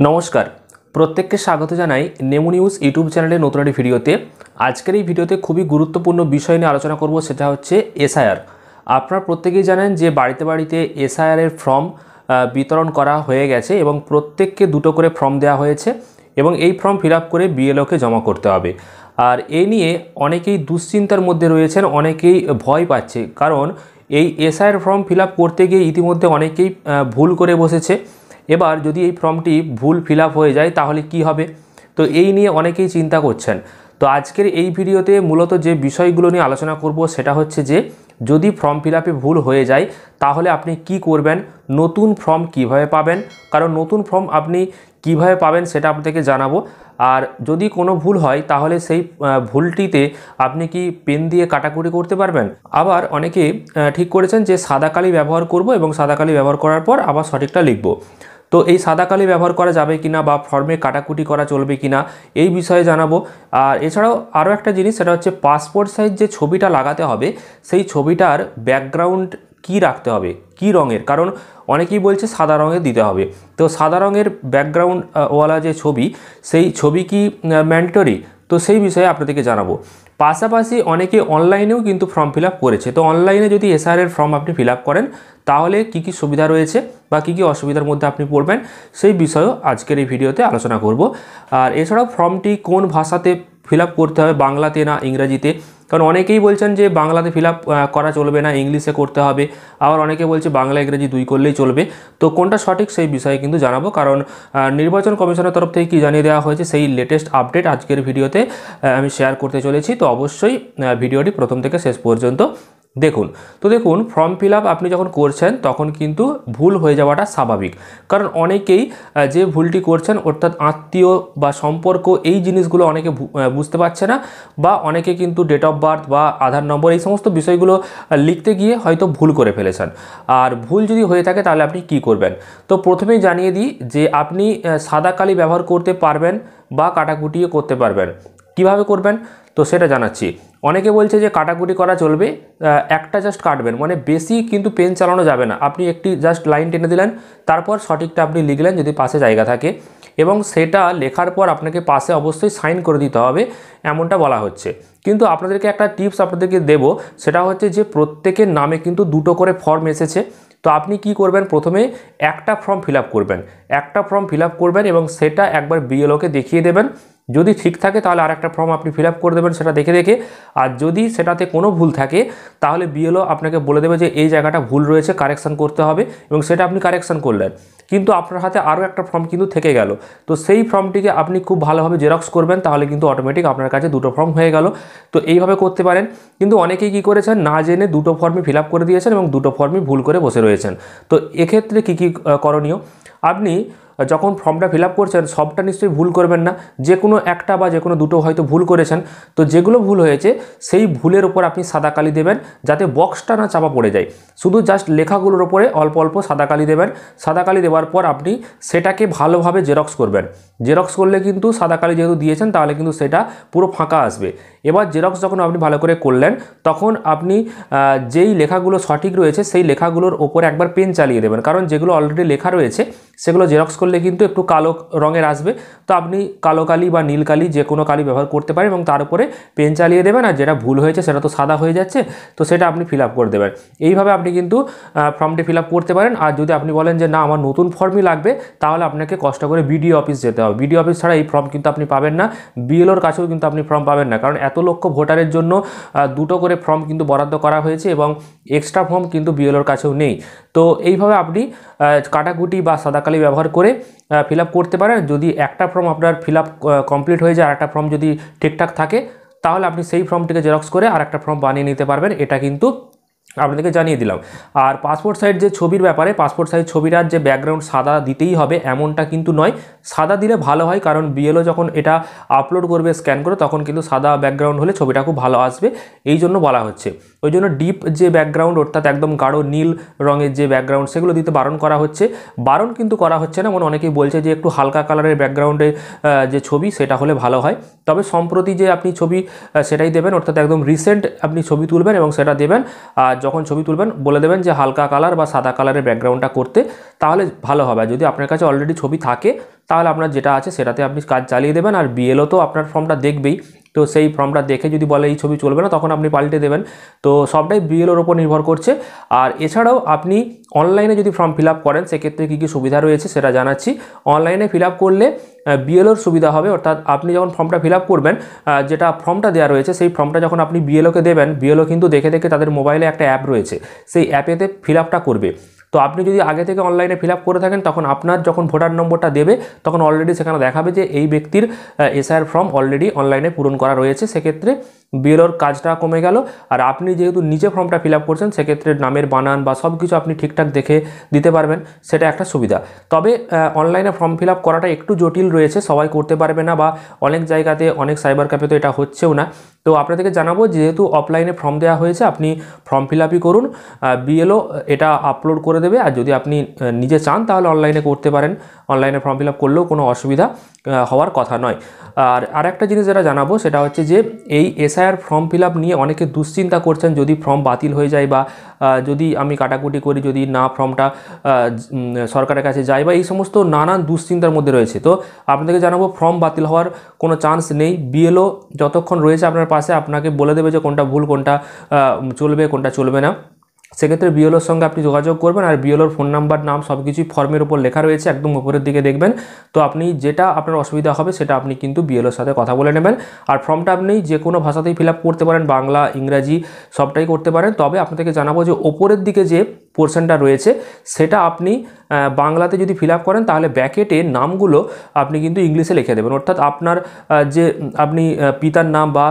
নমস্কার, প্রত্যেককে স্বাগত জানাই নেমু নিউজ ইউটিউব চ্যানেলের নতুন একটি ভিডিওতে। আজকের এই ভিডিওতে খুবই গুরুত্বপূর্ণ বিষয় নিয়ে আলোচনা করব, সেটা হচ্ছে এসআইআর। আপনারা প্রত্যেকেই জানেন যে বাড়িতে বাড়িতে এসআইআর এর ফর্ম বিতরণ করা হয়ে গেছে এবং প্রত্যেককে দুটো করে ফর্ম দেওয়া হয়েছে এবং এই ফর্ম ফিল আপ করে বিএলওকে জমা করতে হবে। আর এই নিয়ে অনেকেই দুশ্চিন্তার মধ্যে রয়েছেন, অনেকেই ভয় পাচ্ছে, কারণ এই এসআইআর ফর্ম ফিল আপ করতে গিয়ে ইতিমধ্যে অনেকেই ভুল করে বসেছে। এবার যদি এই ফর্মটি ভুল ফিল আপ হয়ে যায় তাহলে কি হবে, তো এই নিয়ে অনেকেই চিন্তা করছেন। তো আজকের এই ভিডিওতে মূলত যে বিষয়গুলো নিয়ে আলোচনা করব সেটা হচ্ছে যে যদি ফর্ম ফিল আপে ভুল হয়ে যায় তাহলে আপনি কি করবেন, নতুন ফর্ম কিভাবে পাবেন, কারণ নতুন ফর্ম আপনি কিভাবে পাবেন সেটা আপনাদেরকে জানাবো। আর যদি কোনো ভুল হয় তাহলে সেই ভুলটিতে আপনি কি পেন দিয়ে কাটাকুটি করতে পারবেন। আবার অনেকে ঠিক করেছেন যে সাদা কালি ব্যবহার করব এবং সাদা কালি ব্যবহার করার পর আবার সঠিকটা লিখব। তো এই সাদা কালি ব্যবহার করা যাবে কিনা বা ফর্মে কাটাকুটি করা চলবে কিনা এই বিষয়ে জানাবো। আর এছাড়াও আরও একটা জিনিস, সেটা হচ্ছে পাসপোর্ট সাইজ যে ছবিটা লাগাতে হবে সেই ছবিটার ব্যাকগ্রাউন্ড কি রাখতে হবে, কি রঙের, কারণ অনেকেই বলছে সাদা রঙের দিতে হবে। তো সাদা রঙের ব্যাকগ্রাউন্ড ওয়ালা যে ছবি, সেই ছবি কি ম্যান্ডেটরি, তো সেই বিষয়ে আপনাদেরকে জানাবো। পাশাপাশি অনেকে অনলাইনেও কিন্তু ফর্ম ফিল আপ করেছে। তো অনলাইনে যদি এসআইআর ফর্ম আপনি ফিল আপ করেন তাহলে কি কি সুবিধা রয়েছে বা কি কি অসুবিধার মধ্যে আপনি পড়বেন সেই বিষয়েও আজকের এই ভিডিওতে আলোচনা করব। আর এছাড়াও ফর্মটি কোন ভাষাতে ফিল আপ করতে হবে, বাংলাতে না ইংরাজিতে, কারণ অনেকেই বলছেন যে বাংলাতে ফিল আপ করা চলবে না, ইংলিশে করতে হবে। আবার অনেকে বলছে বাংলা ইংরেজি দুই করলেই চলবে। তো কোনটা সঠিক সেই বিষয়ে কিন্তু জানাবো, কারণ নির্বাচন কমিশনের তরফ থেকে কী জানিয়ে দেওয়া হয়েছে সেই লেটেস্ট আপডেট আজকের ভিডিওতে আমি শেয়ার করতে চলেছি। তো অবশ্যই ভিডিওটি প্রথম থেকে শেষ পর্যন্ত দেখুন। তো দেখুন, ফর্ম ফিল আপ আপনি যখন করছেন তখন কিন্তু ভুল হয়ে যাওয়াটা স্বাভাবিক, কারণ অনেকেই যে ভুলটি করছেন অর্থাৎ আত্মীয় বা সম্পর্ক এই জিনিসগুলো অনেকে বুঝতে পারছে না, বা অনেকে কিন্তু ডেট অফ বার্থ বা আধার নম্বর এই সমস্ত বিষয়গুলো লিখতে গিয়ে হয়তো ভুল করে ফেলেছেন। আর ভুল যদি হয়ে থাকে তাহলে আপনি কি করবেন। তো প্রথমেই জানিয়ে দিই যে আপনি সাদা কালি ব্যবহার করতে পারবেন বা কাটাকুটিও করতে পারবেন। কিভাবে করবেন তো সেটা জানাচ্ছি। অনেকে বলছে যে কাটাকুটি করা চলবে, একটা জাস্ট কাটবেন, মানে বেশি কিন্তু পেন চালানো যাবে না। আপনি একটি জাস্ট লাইন টেনে দিলেন, তারপর সঠিকটা আপনি লিখলেন যদি পাশে জায়গা থাকে, এবং সেটা লেখার পর আপনাকে পাশে অবশ্যই সাইন করে দিতে হবে, এমনটা বলা হচ্ছে। কিন্তু আপনাদেরকে একটা টিপস আপনাদেরকে দেব, সেটা হচ্ছে যে প্রত্যেকের নামে কিন্তু দুটো করে ফর্ম এসেছে। তো আপনি কি করবেন, প্রথমে একটা ফর্ম ফিল আপ করবেন এবং সেটা একবার বিএলওকে দেখিয়ে দেবেন। যদি ঠিক থাকে তাহলে আরেকটা ফর্ম আপনি ফিল আপ করে দেবেন সেটা দেখে। আর যদি সেটাতে কোনো ভুল থাকে তাহলে বিএলও আপনাকে বলে দেবে যে এই জায়গাটা ভুল রয়েছে, কারেকশান করতে হবে, এবং সেটা আপনি কারেকশান করলেন। কিন্তু আপনার হাতে আরও একটা ফর্ম কিন্তু থেকে গেল, তো সেই ফর্মটিকে আপনি খুব ভালোভাবে জেরক্স করবেন, তাহলে কিন্তু অটোমেটিক আপনার কাছে দুটো ফর্ম হয়ে গেল। তো এইভাবে করতে পারেন। কিন্তু অনেকেই কী করেছেন, না জেনে দুটো ফর্মই ফিল আপ করে দিয়েছেন এবং দুটো ফর্মই ভুল করে বসে রয়েছেন। তো এক্ষেত্রে কী কী করণীয়, আপনি যখন ফর্মটা ফিল আপ করছেন সবটা নিশ্চয়ই ভুল করবেন না, যে কোনো একটা বা যে কোনো দুটো হয়তো ভুল করেছেন। তো যেগুলো ভুল হয়েছে সেই ভুলের ওপর আপনি সাদা কালি দেবেন, যাতে বক্সটা না চাপা পড়ে যায়। শুধু জাস্ট লেখাগুলোর ওপরে অল্প অল্প সাদা কালি দেবেন। সাদা কালি দেওয়ার পর আপনি সেটাকে ভালোভাবে জেরক্স করবেন। জেরক্স করলে কিন্তু সাদা কালি যেহেতু দিয়েছেন তাহলে কিন্তু সেটা পুরো ফাঁকা আসবে। এবার জেরক্স যখন আপনি ভালো করে করলেন তখন আপনি যেই লেখাগুলো সঠিক রয়েছে সেই লেখাগুলোর ওপরে একবার পেন চালিয়ে দেবেন, কারণ যেগুলো অলরেডি লেখা রয়েছে সেগুলো জেরক্স করলে কিন্তু একটু কালো রঙের আসবে। তো আপনি কালো কালি বা নীল কালি যে কোনো কালি ব্যবহার করতে পারেন এবং তার উপরে পেন চালিয়ে দেবেন। আর যেটা ভুল হয়েছে সেটা তো সাদা হয়ে যাচ্ছে, তো সেটা আপনি ফিল আপ করে দেবেন। এইভাবে আপনি কিন্তু ফর্মটি ফিল আপ করতে পারেন। আর যদি আপনি বলেন যে না আমার নতুন ফর্মই লাগবে, তাহলে আপনাকে কষ্ট করে বিডিও অফিস যেতে হবে। বিডিও অফিস ছাড়া এই ফর্ম কিন্তু আপনি পাবেন না, বিএলওর কাছেও কিন্তু আপনি ফর্ম পাবেন না, কারণ এত লক্ষ ভোটারের জন্য দুটো করে ফর্ম কিন্তু বরাদ্দ করা হয়েছে এবং এক্সট্রা ফর্ম কিন্তু বিএলওর কাছেও নেই। তো এইভাবে আপনি কাটাকুটি বা সাদা কালি ব্যবহার করে ফিল আপ করতে পারেন। যদি একটা ফর্ম আপনার ফিল আপ কমপ্লিট হয়ে যায় আর একটা ফর্ম যদি ঠিকঠাক থাকে তাহলে আপনি সেই ফর্মটিকে জেরক্স করে আর একটা ফর্ম বানিয়ে নিতে পারবেন। এটা কিন্তু আপনাদেরকে জানিয়ে দিলাম। আর পাসপোর্ট সাইজ যে ছবির ব্যাপারে, পাসপোর্ট সাইজ ছবিটার যে ব্যাকগ্রাউন্ড সাদা দিতেই হবে এমনটা কিন্তু নয়। সাদা দিলে ভালো হয়, কারণ বিএলও যখন এটা আপলোড করবে স্ক্যান করে তখন কিন্তু সাদা ব্যাকগ্রাউন্ড হলে ছবিটা খুব ভালো আসবে, এই জন্য বলা হচ্ছে। ওই জন্য ডিপ যে ব্যাকগ্রাউন্ড অর্থাৎ একদম গাঢ় নীল রঙের যে ব্যাকগ্রাউন্ড সেগুলো দিতে বারণ করা হচ্ছে। বারণ কিন্তু করা হচ্ছে না, অনেকেই বলছে যে একটু হালকা কালারের ব্যাকগ্রাউন্ডে যে ছবি সেটা হলে ভালো হয়। তবে সম্প্রতি যে আপনি ছবি সেটাই দেবেন, অর্থাৎ একদম রিসেন্ট আপনি ছবি তুলবেন এবং সেটা দেবেন। আর যখন ছবি তুলবেন বলে দেবেন যে হালকা কালার বা সাদা কালারের ব্যাকগ্রাউন্ডটা করতে, তাহলে ভালো হবে। যদি আপনার কাছে অলরেডি ছবি থাকে তাহলে আপনার যেটা আছে সেটাতে আপনি কাজ চালিয়ে দেবেন। আর বিএলও তো আপনার ফর্মটা দেখবেই, তো সেই ফর্মটা দেখে যদি বলে এই ছবি চলবে না, তখন আপনি পাল্টে দেবেন। তো সবটাই বিএলওর ওপর নির্ভর করছে। আর এছাড়াও আপনি অনলাইনে যদি ফর্ম ফিল আপ করেন সেক্ষেত্রে কী কী সুবিধা রয়েছে সেটা জানাচ্ছি। অনলাইনে ফিল আপ করলে বিএলওর সুবিধা হবে, অর্থাৎ আপনি যখন ফর্মটা ফিল আপ করবেন, যেটা ফর্মটা দেওয়া রয়েছে সেই ফর্মটা যখন আপনি বিএলওকে দেবেন, বিএলও কিন্তু দেখে দেখে তাদের মোবাইলে একটা অ্যাপ রয়েছে, সেই অ্যাপেতে ফিল আপটা করবে। তো আপনি যদি আগে থেকে অনলাইনে ফিল আপ করে থাকেন, তখন আপনার যখন ভোটার নম্বরটা দেবে তখন অলরেডি সেখানে দেখাবে যে এই ব্যক্তির এসআইআর ফর্ম অলরেডি অনলাইনে পূরণ করা রয়েছে। সেক্ষেত্রে বিএলওর কাজটা কমে গেল। আর আপনি যেহেতু নিজে ফর্মটা ফিল আপ করছেন সেক্ষেত্রে নামের বানান বা সব কিছু আপনি ঠিকঠাক দেখে দিতে পারবেন, সেটা একটা সুবিধা। তবে অনলাইনে ফর্ম ফিল আপ করাটা একটু জটিল রয়েছে, সবাই করতে পারবে না, বা অনেক জায়গাতে অনেক সাইবার ক্যাফে তো এটা হচ্ছেও না। তো আপনাদেরকে জানাবো, যেহেতু অফলাইনে ফর্ম দেওয়া হয়েছে আপনি ফর্ম ফিল আপই করুন, বিএলও এটা আপলোড করে দেবে। আর যদি আপনি নিজে চান তাহলে অনলাইনে করতে পারেন, অনলাইনে ফর্ম ফিল আপ করলেও কোনো অসুবিধা হওয়ার কথা নয়। আর আরেকটা জিনিস যেটা জানাবো সেটা হচ্ছে যে এই এসআইআর ফর্ম ফিল আপ নিয়ে অনেকে দুশ্চিন্তা করছেন, যদি ফর্ম বাতিল হয়ে যায় বা যদি আমি কাটাকুটি করি, যদি না ফর্মটা সরকারের কাছে যায়, বা এই সমস্ত নানান দুশ্চিন্তার মধ্যে রয়েছে। তো আপনাদেরকে জানাবো, ফর্ম বাতিল হওয়ার কোনো চান্স নেই। বিএলও যতক্ষণ রয়েছে আপনার পাশে আপনাকে বলে দেবে যে কোনটা ভুল, কোনটা চলবে, কোনটা চলবে না। সেক্ষেত্রে বিএলওর সঙ্গে আপনি যোগাযোগ করবেন। আর বিএলওর ফোন নাম্বার, নাম সব কিছুই ফর্মের উপর লেখা রয়েছে, একদম উপরের দিকে দেখবেন। তো আপনি যেটা আপনার অসুবিধা হবে সেটা আপনি কিন্তু বিএলওর সাথে কথা বলে নেবেন। আর ফর্মটা আপনি যে কোনো ভাষাতেই ফিল আপ করতে পারেন, বাংলা, ইংরাজি সবটাই করতে পারেন। তবে আপনাদেরকে জানাবো যে ওপরের দিকে যে পোর্শনটা রয়েছে সেটা আপনি বাংলাতে যদি ফিল আপ করেন তাহলে ব্যাকেটে নামগুলো আপনি কিন্তু ইংলিশে লিখে দেবেন। অর্থাৎ আপনার যে আপনি পিতার নাম বা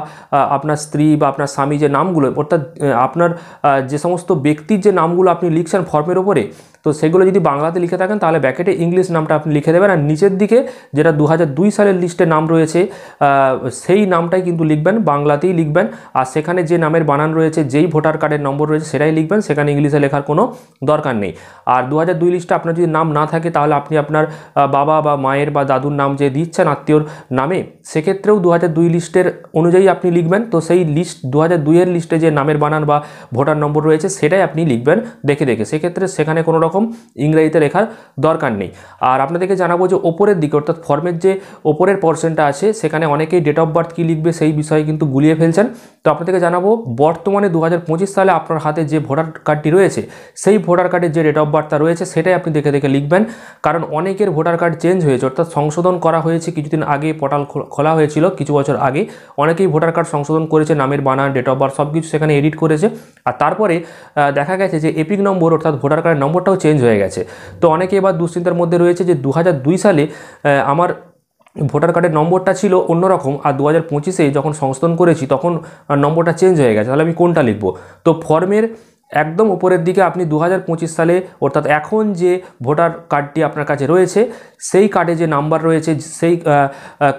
আপনার স্ত্রী বা আপনার স্বামী যে নামগুলো, অর্থাৎ আপনার যে সমস্ত ব্যক্তির যে নামগুলো আপনি লিখছেন ফর্মের ওপরে, তো সেগুলো যদি বাংলাতে লিখে থাকেন তাহলে ব্যাকেটে ইংলিশ নামটা আপনি লিখে দেবেন। আর নিচের দিকে যেটা 2002 সালের লিস্টে নাম রয়েছে সেই নামটাই কিন্তু লিখবেন, বাংলাতেই লিখবেন। আর সেখানে যে নামের বানান রয়েছে, যেই ভোটার কার্ডের নম্বর রয়েছে সেটাই লিখবেন, সেখানে ইংলিশে লেখার কোনো দরকার নেই। আর 2002 লিস্টে আপনার যদি নাম না থাকে তাহলে আপনি আপনার বাবা বা মায়ের বা দাদুর নাম যে দিচ্ছেন আত্মীয়র নামে, সেক্ষেত্রেও 2002 লিস্টের অনুযায়ী আপনি লিখবেন। তো সেই লিস্ট 2002 এর লিস্টে যে নামের বানান বা ভোটার নম্বর রয়েছে সেটাই আপনি লিখবেন দেখে দেখে। সেক্ষেত্রে সেখানে কোনো রকম ইংরেজিতে লেখার দরকার নেই। আর আপনাদেরকে জানাবো যে ওপরের দিকে, অর্থাৎ ফর্মের যে ওপরের পোর্শনটা আছে সেখানে অনেকেই ডেট অফ বার্থ কী লিখবে সেই বিষয়ে কিন্তু গুলিয়ে ফেলছেন। তো আপনাদেরকে জানাবো, বর্তমানে 2025 সালে আপনার হাতে যে ভোটার কার্ডটি রয়েছে সেই ভোটার কার্ডের যে ডেট অফ বার্থটা রয়েছে সেটাই আপনি দেখে দেখে লিখবেন। কারণ অনেকের ভোটার কার্ড চেঞ্জ হয়েছে, অর্থাৎ সংশোধন করা হয়েছে কিছুদিন আগে, পোর্টাল খোলা হয়েছিল কিছু বছর আগে, অনেকেই ভোটার কার্ড সংশোধন করেছে, নামের বানান, ডেট অফ বার্থ সব কিছু সেখানে এডিট করেছে। আর তারপরে দেখা গেছে যে এপিক নম্বর অর্থাৎ ভোটার কার্ডের নম্বরটাও চেঞ্জ হয়ে গেছে। তো অনেকে এবার দুশ্চিন্তার মধ্যে রয়েছে যে 2002 সালে আমার ভোটার কার্ডের নম্বরটা ছিল অন্যরকম, আর 2025-এ যখন সংশোধন করেছি তখন নম্বরটা চেঞ্জ হয়ে গেছে, তাহলে আমি কোনটা লিখব? তো ফর্মের একদম উপরের দিকে আপনি 2025 সালে, অর্থাৎ এখন যে ভোটার কার্ডটি আপনার কাছে রয়েছে সেই কার্ডে যে নাম্বার রয়েছে, সেই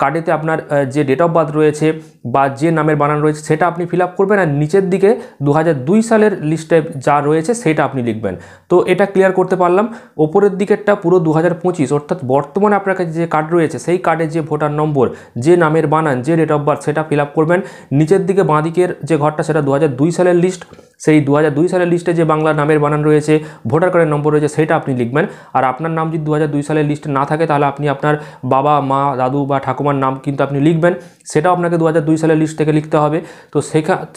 কার্ডেতে আপনার যে ডেট অফ বার্থ রয়েছে বা যে নামের বানান রয়েছে সেটা আপনি ফিল আপ করবেন। আর নিচের দিকে 2002 সালের লিস্টে যা রয়েছে সেটা আপনি লিখবেন। তো এটা ক্লিয়ার করতে পারলাম। ওপরের দিকেরটা পুরো 2025, অর্থাৎ বর্তমানে আপনার কাছে যে কার্ড রয়েছে সেই কার্ডে যে ভোটার নম্বর, যে নামের বানান, যে ডেট অফ বার্থ সেটা ফিল আপ করবেন। নিচের দিকে বাঁ দিকের যে ঘরটা সেটা 2002 সালের লিস্ট, সেই 2002 সালের লিস্টে যে বাংলা নামের বানান রয়েছে, ভোটার কার্ডের নম্বর রয়েছে সেটা আপনি লিখবেন। আর আপনার নাম যদি 2002 সালের লিস্টে না থাকে তাহলে আপনি আপনার বাবা, মা, দাদু বা ঠাকুমার নাম কিন্তু আপনি লিখবেন, সেটাও আপনাকে 2002 সালের লিস্ট থেকে লিখতে হবে। তো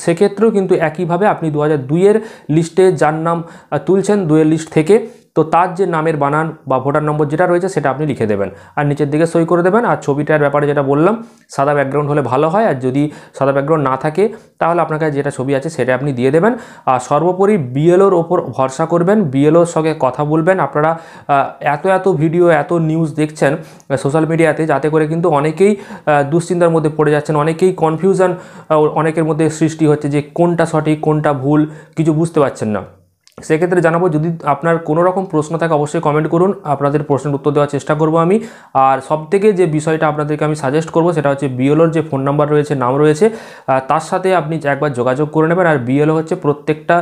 সেক্ষেত্রেও কিন্তু একইভাবে আপনি 2002 এর লিস্টে যার নাম তুলছেন 2 এর লিস্ট থেকে, তো তার যে নামের বানান বা ভোটার নম্বর যেটা রয়েছে সেটা আপনি লিখে দেবেন আর নিচের দিকে সই করে দেবেন। আর ছবিটার ব্যাপারে যেটা বললাম, সাদা ব্যাকগ্রাউন্ড হলে ভালো হয়, আর যদি সাদা ব্যাকগ্রাউন্ড না থাকে তাহলে আপনার কাছে যেটা ছবি আছে সেটা আপনি দিয়ে দেবেন। আর সর্বোপরি বিএলওর ওপর ভরসা করবেন, বিএলওর সঙ্গে কথা বলবেন। আপনারা এত ভিডিও, এত নিউজ দেখছেন সোশ্যাল মিডিয়াতে, যাতে করে কিন্তু অনেকেই দুশ্চিন্তার মধ্যে পড়ে যাচ্ছেন, অনেকেই কনফিউশন অনেকের মধ্যে সৃষ্টি হচ্ছে যে কোনটা সঠিক কোনটা ভুল কিছু বুঝতে পারছেন না। সেক্ষেত্রে জানাবো, যদি আপনার কোনো রকম প্রশ্ন থাকে অবশ্যই কমেন্ট করুন, আপনাদের প্রশ্নের উত্তর দেওয়ার চেষ্টা করব আমি। আর সবথেকে যে বিষয়টা আপনাদেরকে আমি সাজেস্ট করব সেটা হচ্ছে বিএলওর যে ফোন নাম্বার রয়েছে, নাম রয়েছে, তার সাথে আপনি একবার যোগাযোগ করে নেবেন। আর বিএলও হচ্ছে প্রত্যেকটা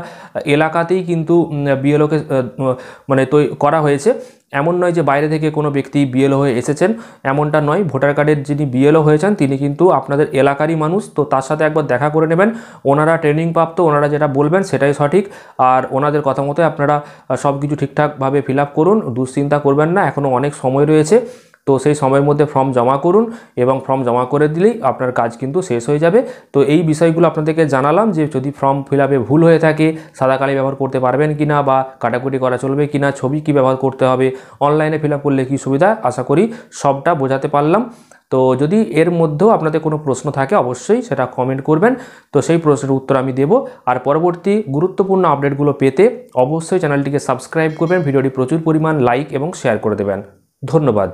এলাকাতেই কিন্তু বিএলওকে মানে করা হয়েছে। এমন নয় যে বাইরে থেকে কোনো ব্যক্তি বিএলও হয়ে এসেছেন, এমনটা নয়। ভোটার কার্ডের যিনি বিএলও হয়েছেন তিনি কিন্তু আপনাদের এলাকারই মানুষ, তো তার সাথে একবার দেখা করে নেবেন। ওনারা ট্রেনিং প্রাপ্ত, ওনারা যেটা বলবেন সেটাই সঠিক, আর ওনাদের কথা মতো আপনারা সব কিছু ঠিকঠাকভাবে ফিল আপ করুন। দুশ্চিন্তা করবেন না, এখনও অনেক সময় রয়েছে। তো সেই সময়ের মধ্যে ফর্ম জমা করুন এবং ফর্ম জমা করে দিলেই আপনার কাজ কিন্তু শেষ হয়ে যাবে। তো এই বিষয়গুলো আপনাদেরকে জানালাম যে যদি ফর্ম ফিল আপে ভুল হয়ে থাকে, সাদা কালি ব্যবহার করতে পারবেন কিনা, বা কাটাকুটি করা চলবে কিনা, ছবি কি ব্যবহার করতে হবে, অনলাইনে ফিল আপ করলে কী সুবিধা, আশা করি সবটা বোঝাতে পারলাম। তো যদি এর মধ্যেও আপনাদের কোনো প্রশ্ন থাকে অবশ্যই সেটা কমেন্ট করবেন, তো সেই প্রশ্নের উত্তর আমি দেব। আর পরবর্তী গুরুত্বপূর্ণ আপডেটগুলো পেতে অবশ্যই চ্যানেলটিকে সাবস্ক্রাইব করবেন, ভিডিওটি প্রচুর পরিমাণ লাইক এবং শেয়ার করে দেবেন। ধন্যবাদ।